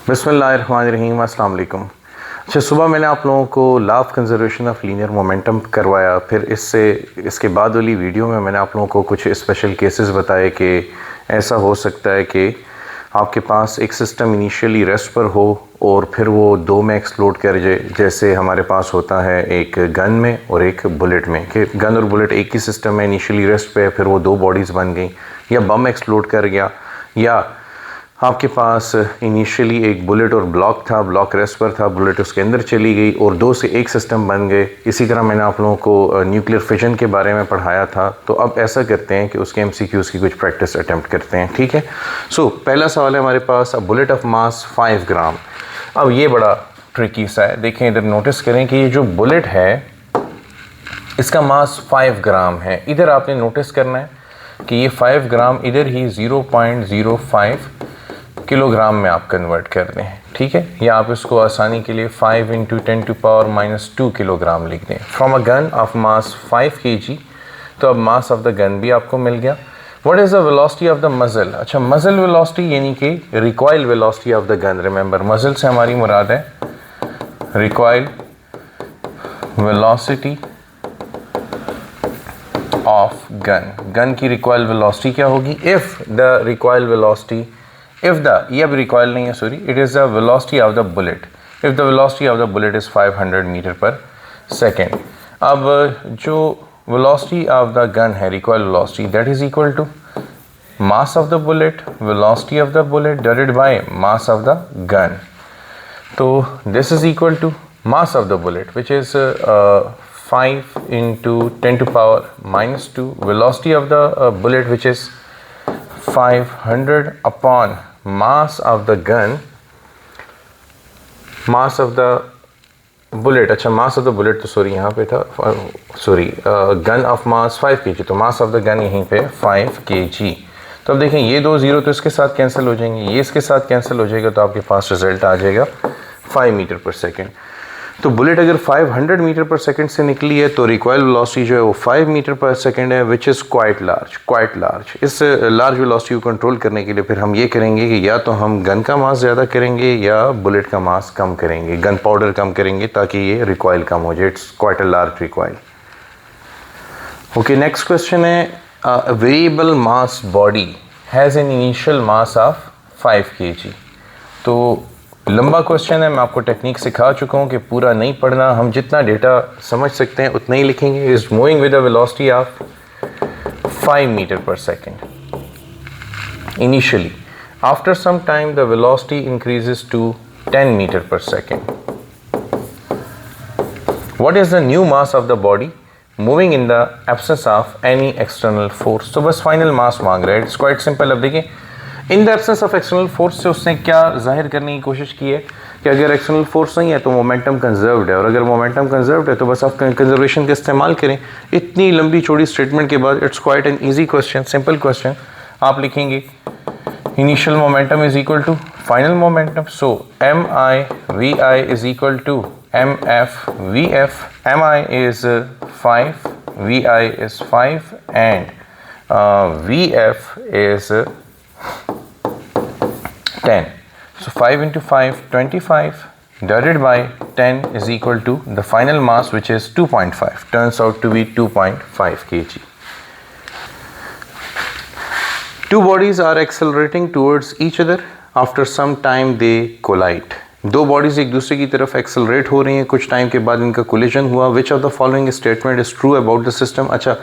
बिस्मिल्लाहिर्रहमानिर्रहीम, अस्सलाम वालेकुम। अच्छा, सुबह मैंने आप लोगों को law of conservation of linear momentum करवाया। फिर इसके बाद वाली वीडियो में मैंने आप लोगों को कुछ स्पेशल केसेस बताए कि ऐसा हो सकता है कि आपके पास एक सिस्टम इनिशियली रेस्ट पर हो और फिर वो दो में एक्सप्लोड कर जाए, जैसे हमारे पास होता है एक गन में और एक बुलेट में, कि गन और बुलेट एक ही सिस्टम में इनिशियली रेस्ट पे है, फिर वो दो बॉडीज़ बन गई, या बम एक्सप्लोड कर गया, या आपके पास इनिशियली एक बुलेट और ब्लॉक था, ब्लॉक रेस्ट पर था, बुलेट उसके अंदर चली गई और दो से एक सिस्टम बन गए। इसी तरह मैंने आप लोगों को न्यूक्लियर फिजन के बारे में पढ़ाया था। तो अब ऐसा करते हैं कि उसके एमसीक्यूज़ की कुछ प्रैक्टिस अटेम्प्ट करते हैं, ठीक है। सो पहला सवाल है हमारे पास, अ बुलेट ऑफ मास 5 ग्राम। अब ये बड़ा ट्रिकी सा है, देखें इधर नोटिस करें कि ये जो बुलेट है इसका मास 5 ग्राम है। इधर आपने नोटिस करना है कि ये 5 ग्राम इधर ही 0.05 किलोग्राम में आप कन्वर्ट कर दें, ठीक है। या आप इसको आसानी के लिए 5 × 10⁻² किलोग्राम लिख दें। From a gun of mass 5 kg, तो अब मास ऑफ द गन भी आपको मिल गया। What is the velocity of the muzzle? अच्छा, मजल वेलोसिटी यानी कि recoil velocity of the gun. Remember, muzzle से हमारी मुराद है recoil velocity of gun. Gun की रिकॉइल वेलोसिटी क्या होगी? If the recoil velocity, if the, ये अब रिकॉइल नहीं है, sorry, it is the velocity of the bullet. If the velocity of the bullet is 500 metre per second. अब जो velocity of the gun है, recoil velocity, that is equal to mass of the bullet, velocity of the bullet divided by mass of the gun. तो this is equal to mass of the bullet which is 5 × 10⁻², velocity of the bullet which is 500 upon mass of the gun, mass of the bullet। अच्छा, mass of the bullet तो sorry यहाँ पे था, sorry, gun of mass 5 kg, तो मास of the gun यहीं पे 5 kg। तो अब देखें ये दो ज़ीरो तो इसके साथ कैंसिल हो जाएंगे, ये इसके साथ कैंसिल हो जाएगा, तो आपके पास रिजल्ट आ जाएगा 5 मीटर पर सेकेंड। तो बुलेट अगर 500 मीटर पर सेकंड से निकली है तो रिकॉइल वेलोसिटी जो है वो 5 मीटर पर सेकंड है, विच इज़ क्वाइट लार्ज। इस लार्ज वेलोसिटी को कंट्रोल करने के लिए फिर हम ये करेंगे कि या तो हम गन का मास ज़्यादा करेंगे या बुलेट का मास कम करेंगे, गन पाउडर कम करेंगे, ताकि ये रिकॉइल कम हो जाए। It's quite a large recoil. Okay, next question है, a variable mass body has an initial mass of 5 kg। तो लंबा क्वेश्चन है, मैं आपको टेक्निक सिखा चुका हूँ कि पूरा नहीं पढ़ना, हम जितना डेटा समझ सकते हैं उतना ही लिखेंगे। Is moving with a velocity of 5 metre per second initially, after some time the velocity increases to 10 metre per second. What is the new mass of the body moving in the absence of any external force? तो बस final mass मांग रहा है। It's quite simple. अब देखिए, in the absence of external force से उसने क्या जाहिर करने की कोशिश की है कि अगर एक्सटर्नल फोर्स नहीं है तो मोमेंटम कंजर्व्ड है, और अगर मोमेंटम कंजर्व्ड है तो बस आप कंजर्वेशन का इस्तेमाल करें। इतनी लंबी चौड़ी स्टेटमेंट के बाद it's quite an easy question, simple question. आप लिखेंगे initial momentum is equal to final momentum, so mi is equal to mf vf। mi is 5, vi is 5 and vf is 10. So 5 × 5, 25 divided by 10 is equal to the final mass, which is 2.5. Turns out to be 2.5 kg. Two bodies are accelerating towards each other. After some time they collide. दो bodies एक दूसरे की तरफ accelerate हो रही हैं, कुछ time के बाद इनका कोलिजन हुआ। Which of the following statement is true about the system? अच्छा,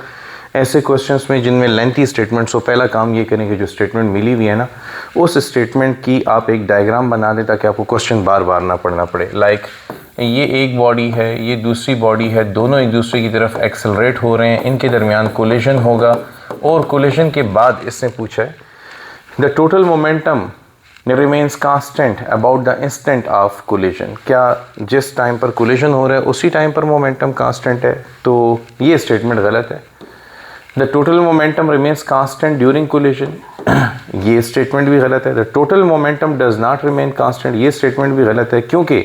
ऐसे क्वेश्चंस में जिनमें लेंथी स्टेटमेंट्स हो, पहला काम ये करें कि जो स्टेटमेंट मिली हुई है ना, उस स्टेटमेंट की आप एक डायग्राम बना दें ताकि आपको क्वेश्चन बार बार ना पढ़ना पड़े। लाइक ये एक बॉडी है, ये दूसरी बॉडी है, दोनों एक दूसरे की तरफ एक्सेलरेट हो रहे हैं, इनके दरमियान कोलिजन होगा, और कोलिजन के बाद इसने पूछा है the total momentum remains constant about the instant of collision. क्या जिस टाइम पर कोलिजन हो रहा है उसी टाइम पर मोमेंटम कांस्टेंट है? तो ये स्टेटमेंट गलत है। The total momentum remains constant during collision, ये स्टेटमेंट भी गलत है। The total momentum does not remain constant, ये स्टेटमेंट भी गलत है, क्योंकि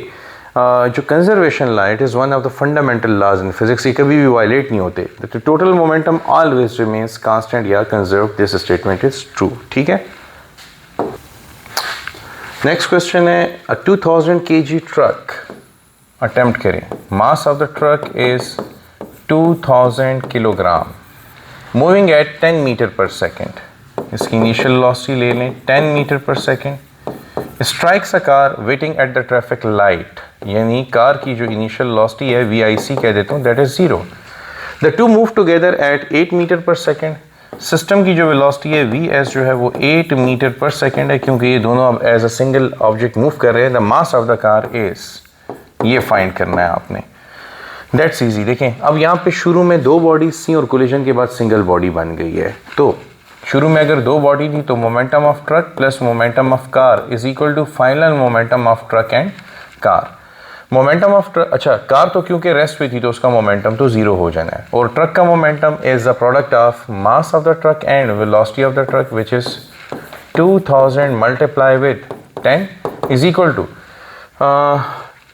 जो conservation law, it is one of the fundamental laws in physics, ये कभी भी वायलेट नहीं होते। The total momentum always remains constant या conserve, this statement is true, ठीक है। नेक्स्ट क्वेश्चन है अ 2000 kg ट्रक, अटेम्प्ट करें, mass of the truck is 2000 kilogram, moving at 10 metre per second. इसकी इनिशियल वेलोसिटी ले लें 10 metre per second. Strikes a car waiting at the traffic light, यानी car की जो इनिशियल वेलोसिटी है VIC कह देता हूँ, that is 0। The two move together at 8 metre per second. System की जो वेलोसिटी है VS जो है वो 8 मीटर पर सेकेंड है, क्योंकि ये दोनों अब as a single object move कर रहे हैं। The mass of the car is, ये फाइंड करना है आपने, दैट्स इजी। देखें अब यहाँ पे शुरू में दो बॉडी सी और कोलिजन के बाद सिंगल बॉडी बन गई है। तो शुरू में अगर दो बॉडी थी तो momentum of truck plus momentum of car is equal to final momentum of truck and car. Momentum of truck, अच्छा कार तो क्योंकि रेस्ट पे थी तो उसका मोमेंटम तो 0 हो जाना है, और ट्रक का momentum is the product of mass of the truck and velocity of the truck which is 2000 multiply with 10 is equal to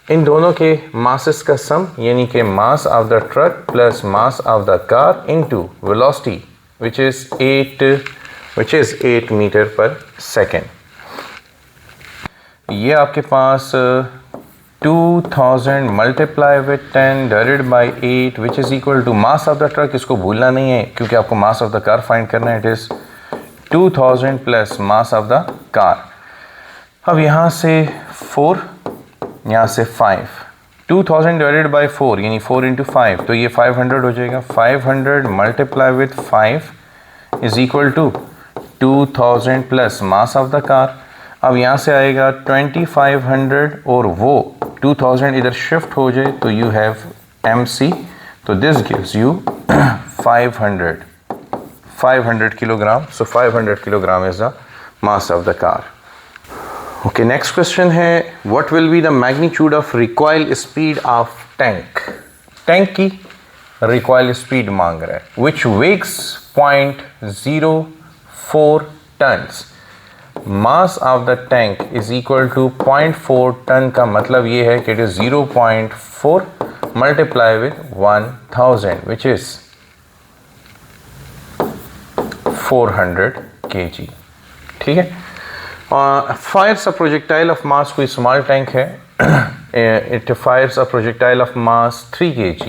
इन दोनों के मासेस का सम, यानी कि mass of the truck plus mass of the car into velocity which is 8 metre per second. ये आपके पास 2000 multiply with 10 divided by 8 which is equal to mass of the truck, इसको भूलना नहीं है क्योंकि आपको मास ऑफ द कार फाइंड करना है। It is 2000 plus mass of the car. अब यहाँ से 4, यहाँ से 5, 2000 डिवाइडेड बाई 4 यानी 4 इंटू 5, तो ये 500 हो जाएगा। 500 multiply with 5 is equal to 2000 plus mass of the car. अब यहाँ से आएगा 2500 और वो 2000 इधर शिफ्ट हो जाए तो यू हैव MC, तो this gives you 500 kilogram. So 500 kilogram is the mass of the car. Okay, next question है what will be the magnitude of recoil speed of tank. Tank की रिकॉइल स्पीड मांग रहा है which weighs 0.04 tons. Mass of the tank is equal to 0.4 ton का मतलब ये है कि it is 0.4 multiply with 1000 which is 400 kg। ठीक है। Fyers a projectile of mass, कोई स्मॉल टैंक है, it Fyers a projectile of mass 3 kg।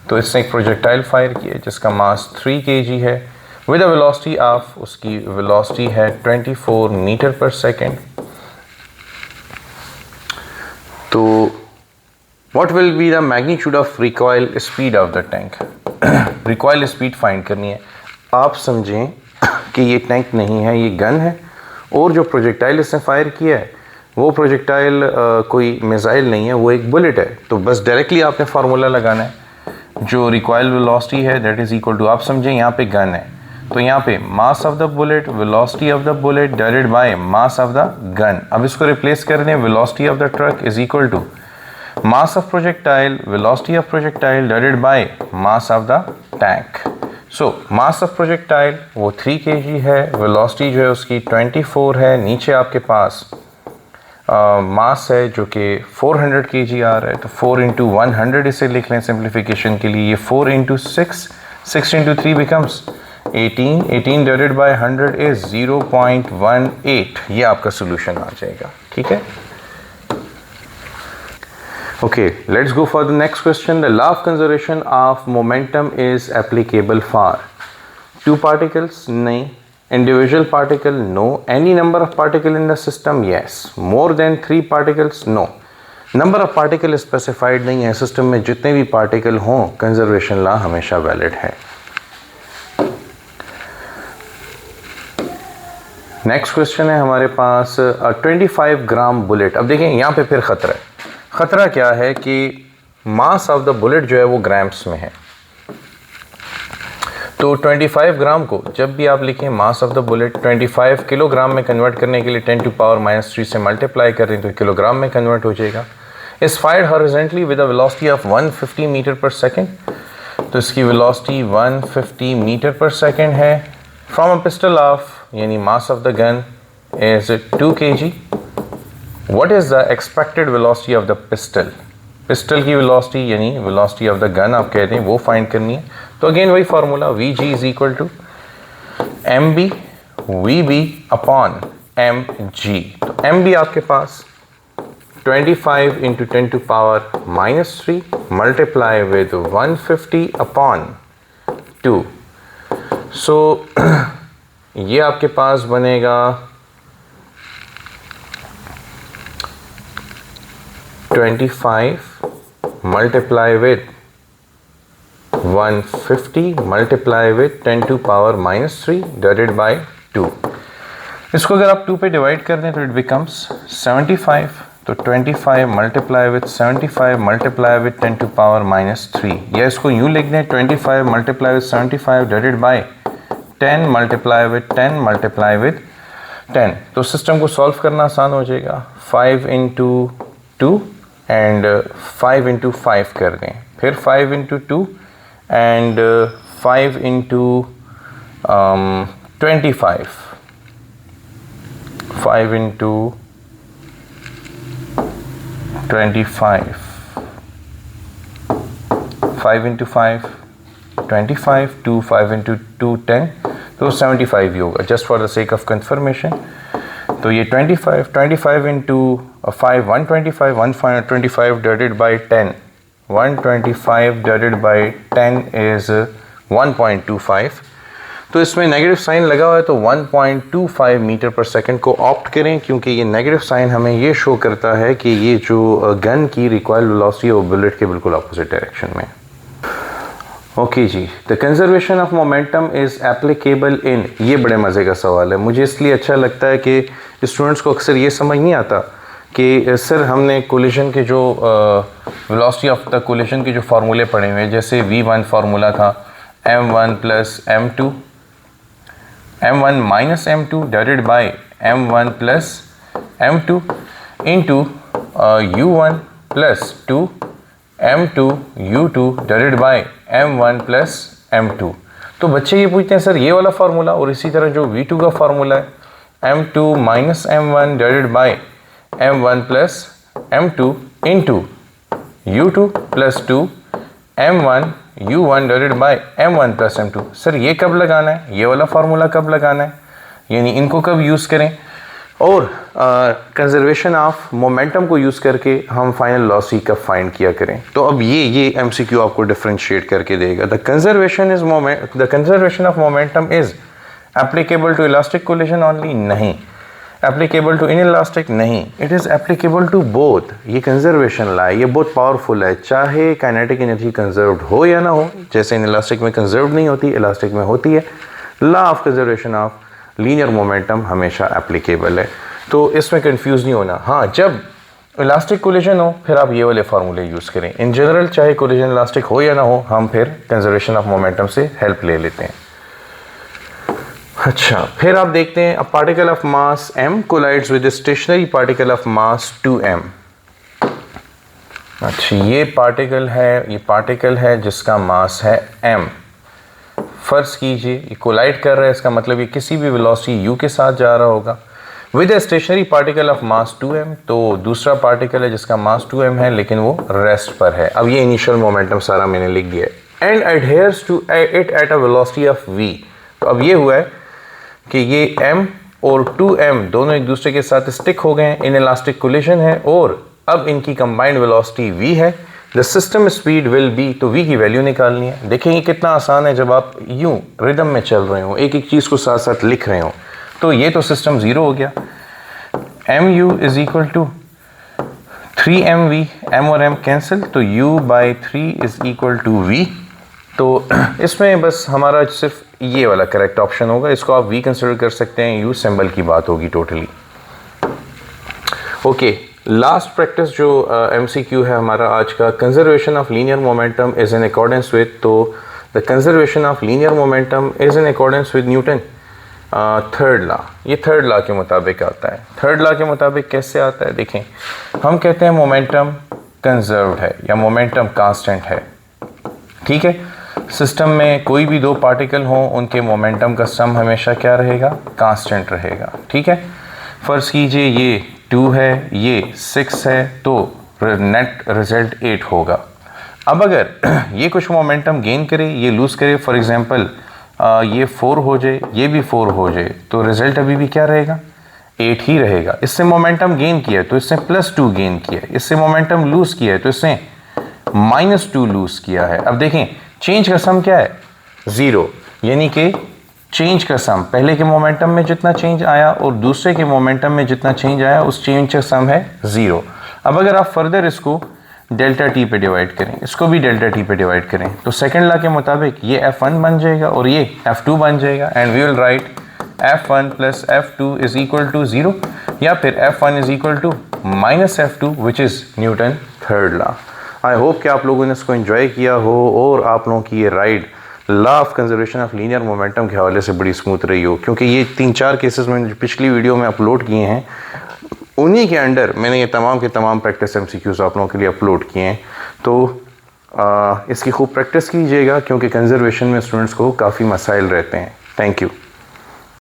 तो इसने एक प्रोजेक्टाइल फायर किया जिसका मास 3 kg है विद अ वेलोसिटी ऑफ, उसकी वेलोसिटी है 24 मीटर पर सेकेंड। तो what will be the magnitude of recoil speed of the tank. Recoil speed find करनी है। आप समझें कि ये टैंक नहीं है, ये गन है, और जो प्रोजेक्टाइल इसने फायर किया है वो प्रोजेक्टाइल कोई मिसाइल नहीं है, वो एक बुलेट है। तो बस डायरेक्टली आपने फार्मूला लगाना है, जो रिकॉइल वेलोसिटी है दैट इज इक्वल टू, आप समझें यहाँ पे गन है तो यहाँ पे mass of the bullet, velocity of the bullet divided by mass of the gun. अब इसको रिप्लेस कर दें, velocity of the truck is equal to mass of projectile, velocity of projectile divided by mass of the tank. So mass of projectile वो 3 kg है, velocity जो है उसकी 24 है, नीचे आपके पास मास है जो कि 400 kg आ रहा है, तो 4 इंटू 100 इसे लिख लें सिंप्लीफिकेशन के लिए। ये 4 into 6, 6 into 3 becomes 18, 18 divided by 100 is 0.18। ये आपका सोल्यूशन आ जाएगा। ठीक है। Okay, let's go for the next question. The law of conservation of momentum is applicable for 2 particles? नहीं. Individual particle? No. Any number of particle in the system? Yes. More than 3 particles? No. Number of particle specified नहीं है। System में जितने भी particle हों conservation law हमेशा valid है। Next question है हमारे पास 25 ग्राम बुलेट। अब देखें यहाँ पे फिर खतरा है। ख़तरा क्या है कि मास ऑफ द बुलेट जो है वो ग्राम्स में है। तो 25 ग्राम को जब भी आप लिखें मास ऑफ द बुलेट 25 किलोग्राम में कन्वर्ट करने के लिए 10 टू पावर -3 से मल्टीप्लाई करें तो किलोग्राम में कन्वर्ट हो जाएगा। Is fired horizontally with a velocity of 150 metre per second. तो इसकी वेलोसिटी 150 मीटर पर सेकेंड है। फ्रॉम अ पिस्टल ऑफ, यानी mass of the gun is 2 kg। What is the expected velocity of the pistol? Pistol की velocity यानी velocity of the gun आप कहते हैं वो फाइंड करनी है। तो अगेन वही formula, Vg is equal to mb vb upon mg। तो m भी आपके पास 25 into 10 to power -3 multiply with 150 upon 2। सो ये आपके पास बनेगा 25 multiply with 150 multiply with 10 to power -3 divided by 2। इसको अगर आप 2 पे डिवाइड कर दें तो इट बिकम्स 75। तो 25 multiply with 75 multiply with 10 to power -3, या इसको यूँ लिख दें 25 multiply with 75 divided by 10 multiply with 10 multiply with 10। तो सिस्टम को सॉल्व करना आसान हो जाएगा। 5 into 2 एंड 5 into 5 कर दें, फिर 5 into 2 and 5 into 25, 5 into 25, 5 into 5 25, 2 5 into 2 10, तो 75 ही होगा just for the sake of confirmation. तो ये 25 into 5 125, 125 divided by 10, 125 divided by 10 is 1.25। तो इसमें नेगेटिव साइन लगा हुआ है तो 1.25 मीटर पर सेकंड को ऑप्ट करें, क्योंकि ये नेगेटिव साइन हमें ये शो करता है कि ये जो गन की रिकॉइल वेलोसिटी है वो बुलेट के बिल्कुल अपोजिट डायरेक्शन में। ओके जी, the conservation of momentum is applicable in, ये बड़े मज़े का सवाल है। मुझे इसलिए अच्छा लगता है कि स्टूडेंट्स को अक्सर ये समझ नहीं आता कि सर हमने कोलिजन के जो वेलोसिटी ऑफ द कोलिजन के जो फार्मूले पढ़े हुए हैं, जैसे v1 फार्मूला था m1 plus m2, m1 minus m2 divided by m1 plus m2 into u1 plus 2 m2 u2 divided by m1 plus m2। तो बच्चे ये पूछते हैं सर ये वाला फार्मूला, और इसी तरह जो v2 का फार्मूला है m2 minus m1 divided by m1 plus m2 into u2 plus 2 m1 u1 divided by m1 plus m2। Sir ये कब लगाना है, ये वाला फार्मूला कब लगाना है, यानी इनको कब यूज़ करें, और कंजर्वेशन ऑफ मोमेंटम को यूज़ करके हम फाइनल वेलोसिटी कब फाइंड किया करें। तो अब ये एमसीक्यू आपको डिफरेंशिएट करके देगा। The conservation of momentum is applicable to elastic collision only, नहीं। एप्लीकेबल टू इन इलास्टिक, नहीं। It is applicable to both. ये कंजर्वेशन ला है, ये बहुत पावरफुल है, चाहे काइनेटिक एनर्जी कंजर्व्ड हो या ना हो। जैसे इन इलास्टिक में कंजर्व्ड नहीं होती, इलास्टिक में होती है। Law of conservation of linear momentum हमेशा एप्लीकेबल है, तो इसमें कंफ्यूज नहीं होना। हाँ, जब इलास्टिक कोलिजन हो फिर आप ये वाले फार्मूले यूज़ करें। इन जनरल चाहे कोलिजन इलास्टिक हो या ना हो, हम फिर कंजर्वेशन ऑफ मोमेंटम से हेल्प ले लेते हैं। अच्छा, फिर आप देखते हैं a particle of mass m collides with stationary particle of mass 2m। अच्छा, ये पार्टिकल है जिसका मास है m। फर्ज कीजिए ये कोलाइड कर रहा है, इसका मतलब ये किसी भी वेलोसिटी u के साथ जा रहा होगा with a stationary particle of mass 2m। तो दूसरा पार्टिकल है जिसका मास 2m है लेकिन वो रेस्ट पर है। अब ये इनिशियल मोमेंटम सारा मैंने लिख दिया है। And adheres to it at a velocity of v। तो अब ये हुआ है कि ये m और 2m दोनों एक दूसरे के साथ स्टिक हो गए हैं, इन इलास्टिक कोलिजन है, और अब इनकी कंबाइंड वेलोसिटी v है। The system speed will be, तो v की वैल्यू निकालनी है। देखेंगे कितना आसान है जब आप यूं रिदम में चल रहे हो, एक एक चीज़ को साथ साथ लिख रहे हो। तो ये तो सिस्टम ज़ीरो हो गया। mu is equal to 3mv, m और m कैंसिल, तो u/3 is equal to v। तो इसमें बस हमारा सिर्फ ये वाला करेक्ट ऑप्शन होगा, इसको आप v कंसिडर कर सकते हैं, u सिंबल की बात होगी टोटली। ओके, लास्ट प्रैक्टिस जो MCQ है हमारा आज का, conservation of linear momentum is in accordance with. तो the conservation of linear momentum is in accordance with Newton third law. ये थर्ड लॉ के मुताबिक आता है। थर्ड लॉ के मुताबिक कैसे आता है, देखें, हम कहते हैं मोमेंटम कंजर्व्ड है या मोमेंटम कांस्टेंट है, ठीक है। सिस्टम में कोई भी दो पार्टिकल हों, उनके मोमेंटम का सम हमेशा क्या रहेगा, कांस्टेंट रहेगा, ठीक है। फ़र्ज़ कीजिए ये 2 है, ये 6 है, तो नेट रिजल्ट 8 होगा। अब अगर ये कुछ मोमेंटम गेन करे, ये लूज़ करे, फॉर एग्जांपल ये 4 हो जाए, ये भी 4 हो जाए, तो रिज़ल्ट अभी भी क्या रहेगा, 8 ही रहेगा। इससे मोमेंटम गेन किया है तो इससे +2 गेन किया है, इससे मोमेंटम लूज किया है तो इससे -2 लूज किया है। अब देखें चेंज का सम क्या है 0, यानी कि चेंज का सम पहले के मोमेंटम में जितना चेंज आया और दूसरे के मोमेंटम में जितना चेंज आया उस चेंज का सम है 0। अब अगर आप फर्दर इसको डेल्टा टी पे डिवाइड करें, इसको भी डेल्टा टी पे डिवाइड करें तो सेकंड लॉ के मुताबिक ये F1 बन जाएगा और ये F2 बन जाएगा and we will write F1 plus F2 is equal to 0 या फिर F1 is equal to -F2 which is Newton third law. I hope कि आप लोगों ने इसको एंजॉय किया हो और आप लोगों की ये ride law of conservation of linear momentum के हवाले से बड़ी स्मूथ रही हो, क्योंकि ये 3-4 केसेस मैंने पिछली वीडियो में अपलोड किए हैं, उन्हीं के अंडर मैंने ये तमाम के तमाम प्रैक्टिस MCQs आप लोगों के लिए अपलोड किए हैं। तो इसकी खूब प्रैक्टिस कीजिएगा क्योंकि कंजर्वेशन में स्टूडेंट्स को काफ़ी मसाइल रहते हैं। Thank you.